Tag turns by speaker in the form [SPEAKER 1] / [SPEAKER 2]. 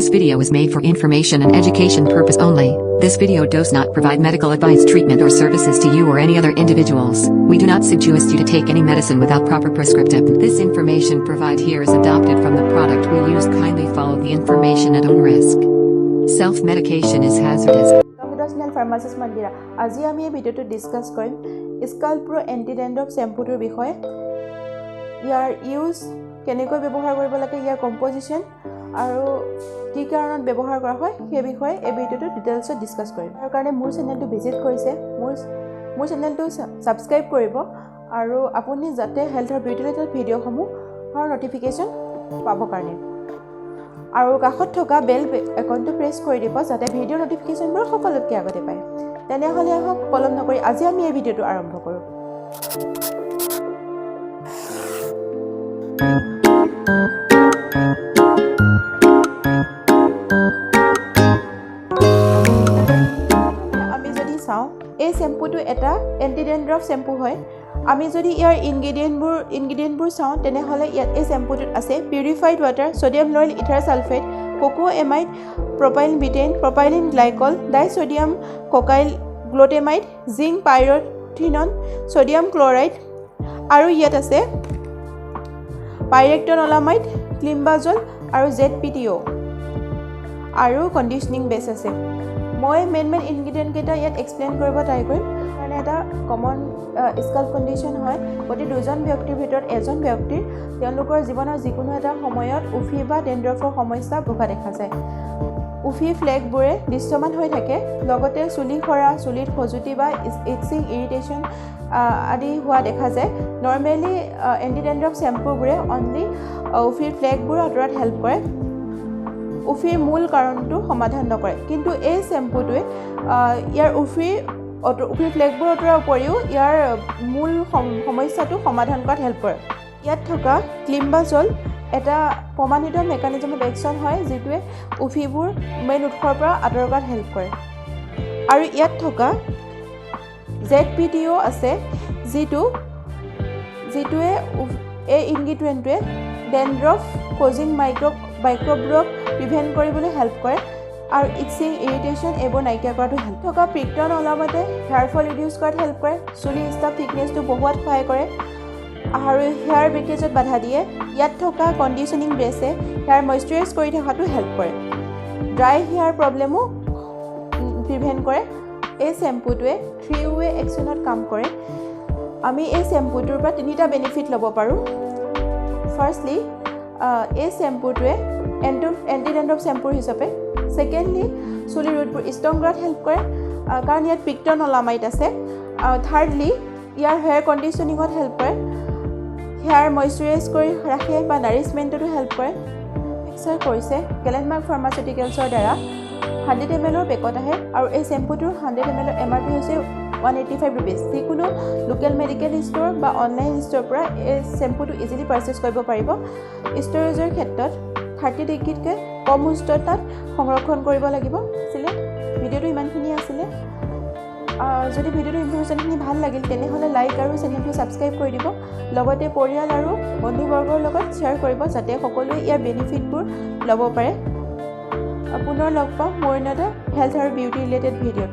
[SPEAKER 1] This video is made for information and education purpose only. This video does not provide medical advice, treatment, or services to you or any other individuals. We do not suggest you to take any medicine without proper prescriptive. This information provided here is adopted from the product we use. Kindly follow the information at own risk. Self-medication is hazardous.
[SPEAKER 2] Pharmacist Mandira. আজি আমি এই ভিডিওটো discuss কৰিম Scalpe Pro Anti-Dandruff Shampoo ৰ বিষয়ে। ইয়াৰ use কেনেকৈ ব্যৱহাৰ কৰিব লাগে, ইয়াৰ কম্পোজিশন আৰু কি কাৰণত ব্যৱহাৰ কৰা হয় সেই বিষয়ে এই ভিডিওটো ডিটেইলছত ডিসকাস কৰিম। তাৰ কাৰণে মোৰ চেনেলটো ভিজিট কৰিছে, মোৰ চেনেলটো সাবস্ক্ৰাইব কৰিব আৰু আপুনি যাতে হেলথ আৰু বিউটি ৰিলেটেড ভিডিঅ'সমূহৰ নটিফিকেশন পাব কাৰণে আৰু কাষত থকা বেল আইকনটো প্ৰেছ কৰি দিব যাতে ভিডিঅ' নটিফিকেশনবোৰ সকলোতকৈ আগতে পায়। তেনেহ'লে আহক পলম নকৰি আজি আমি এই ভিডিঅ'টো আৰম্ভ কৰোঁ। আমি যদি চাওঁ এই শ্যাম্পুটো এটা এন্টি ডেন্ড্ৰফ শ্যাম্পু হয়। আমি যদি ইয়াৰ ইনগ্ৰেডিয়েন্টবোৰ চাওঁ তেনেহ'লে ইয়াত এই শ্যাম্পুটোত আছে purified water, sodium lauryl ether sulphate, coco amide, propyl betaine, propylene glycol, disodium cocoyl, glutamate, zinc, pyrithione, sodium chloride আৰু ইয়াত আছে পাইৰেক্টন, ওলামাইড, ক্লিম্বাজল আৰু ZPTO আৰু কণ্ডিশনিং বেছ আছে। মই মেইন ইনগ্ৰেডিয়েন্ট কেইটা ইয়াত এক্সপ্লেইন কৰিব ট্ৰাই কৰিম। মানে এটা কমন স্কাল্প কণ্ডিশ্যন হয়। প্ৰতি দুজন ব্যক্তিৰ ভিতৰত এজন ব্যক্তিৰ তেওঁলোকৰ জীৱনৰ যিকোনো এটা সময়ত উফি বা ডেন্ড্ৰফৰ সমস্যা ভোগা দেখা যায়। উফি ফ্লেগবোৰে দৃশ্যমান হৈ থাকে, লগতে চুলি সৰা, চুলিত খজুতি বা ইচিং, ইৰিটেশ্যন আদি হোৱা দেখা যায়। নৰ্মেলি এণ্টি ডেন্ড্ৰফ শ্যাম্পুবোৰে অনলি উফিৰ ফ্লেগবোৰ আঁতৰাত হেল্প কৰে, উফিৰ মূল কাৰণটো সমাধান নকৰে। কিন্তু এই শ্যাম্পুটোৱে ইয়াৰ উফিৰ ফ্লেগবোৰ আঁতৰোৱাৰ উপৰিও ইয়াৰ মূল সমস্যাটো সমাধান কৰাত হেল্প কৰে। ইয়াত থকা ক্লিম্বাজল এটা প্ৰমাণিত মেকানিজম অফ একশ্যন হয় যিটোৱে উফিবোৰ মেইন উৎসৰ পৰা আঁতৰ কৰাত হেল্প কৰে। আৰু ইয়াত থকা ZPTO আছে যিটোৱে এই ইনগ্ৰেডিয়েণ্টটোৱে ডেন্ড্ৰফ কজিং মাইক্ৰ'ববোৰক প্ৰিভেণ্ট কৰিবলৈ হেল্প কৰে আৰু ইচিং, ইৰিটেশ্যন এইবোৰ নাইকিয়া কৰাটো হেল্প থকা পিৰক্টন ওলামতে হেয়াৰ ফল ৰিডিউচ কৰাত হেল্প কৰে, চুলি ষ্টাফ থিকনেছটো বঢ়োৱাত সহায় কৰে আৰু হেয়াৰ ব্ৰেকেজত বাধা দিয়ে। ইয়াত থকা কণ্ডিশ্যনিং ব্ৰেছে হেয়াৰ মইশ্চাৰাইজ কৰি থকাটো হেল্প কৰে, ড্ৰাই হেয়াৰ প্ৰব্লেমো প্ৰিভেণ্ট কৰে। এই শ্যাম্পুটোৱে 3-way একশ্যনত কাম কৰে। আমি এই শ্যাম্পুটোৰ পৰা 3টা বেনিফিট ল'ব পাৰোঁ। ফাৰ্ষ্টলি এই শ্যাম্পুটোৱে এণ্টি ডেন্ড্ৰফ শ্যাম্পু হিচাপে। ছেকেণ্ডলি চুলিৰ ৰুটবোৰ ষ্ট্ৰং কৰাত হেল্প কৰে কাৰণ ইয়াত পিৰক্টন ওলামাইড আছে। থাৰ্ডলি ইয়াৰ হেয়াৰ কণ্ডিশ্যনিঙত হেল্প কৰে, হেয়াৰ মইশ্চাৰাইজ কৰি ৰাখে বা নাৰিছমেণ্টতো হেল্প কৰে। মিক্সাৰ কৰিছে গ্লেনমাৰ্ক ফাৰ্মাচিউটিকেলছৰ দ্বাৰা 100 ml পেকত আহে আৰু এই শ্যাম্পুটোৰ 100 ml MRP হৈছে 185 rupees। যিকোনো লোকেল মেডিকেল ষ্ট'ৰ বা অনলাইন ষ্ট'ৰৰ পৰা এই শ্যাম্পুটো ইজিলি পাৰ্চেছ কৰিব পাৰিব। ষ্ট'ৰেজৰ ক্ষেত্ৰত 30 ডিগ্ৰীতকৈ কম উষ্ণতাত সংৰক্ষণ কৰিব লাগিব। ভিডিঅ'টো ইমানখিনি আছিলে। যদি ভিডিঅ'টোৰ ইনফৰমেশ্যনখিনি ভাল লাগিল তেনেহ'লে লাইক আৰু চেনেলটো ছাবস্ক্ৰাইব কৰি দিব, লগতে পৰিয়াল আৰু বন্ধুবৰ্গৰ লগত শ্বেয়াৰ কৰিব যাতে সকলোৱে ইয়াৰ বেনিফিটবোৰ ল'ব পাৰে। পুনৰ লগ পাম মোৰ এটা হেল্থ আৰু বিউটি ৰিলেটেড ভিডিঅ'ত।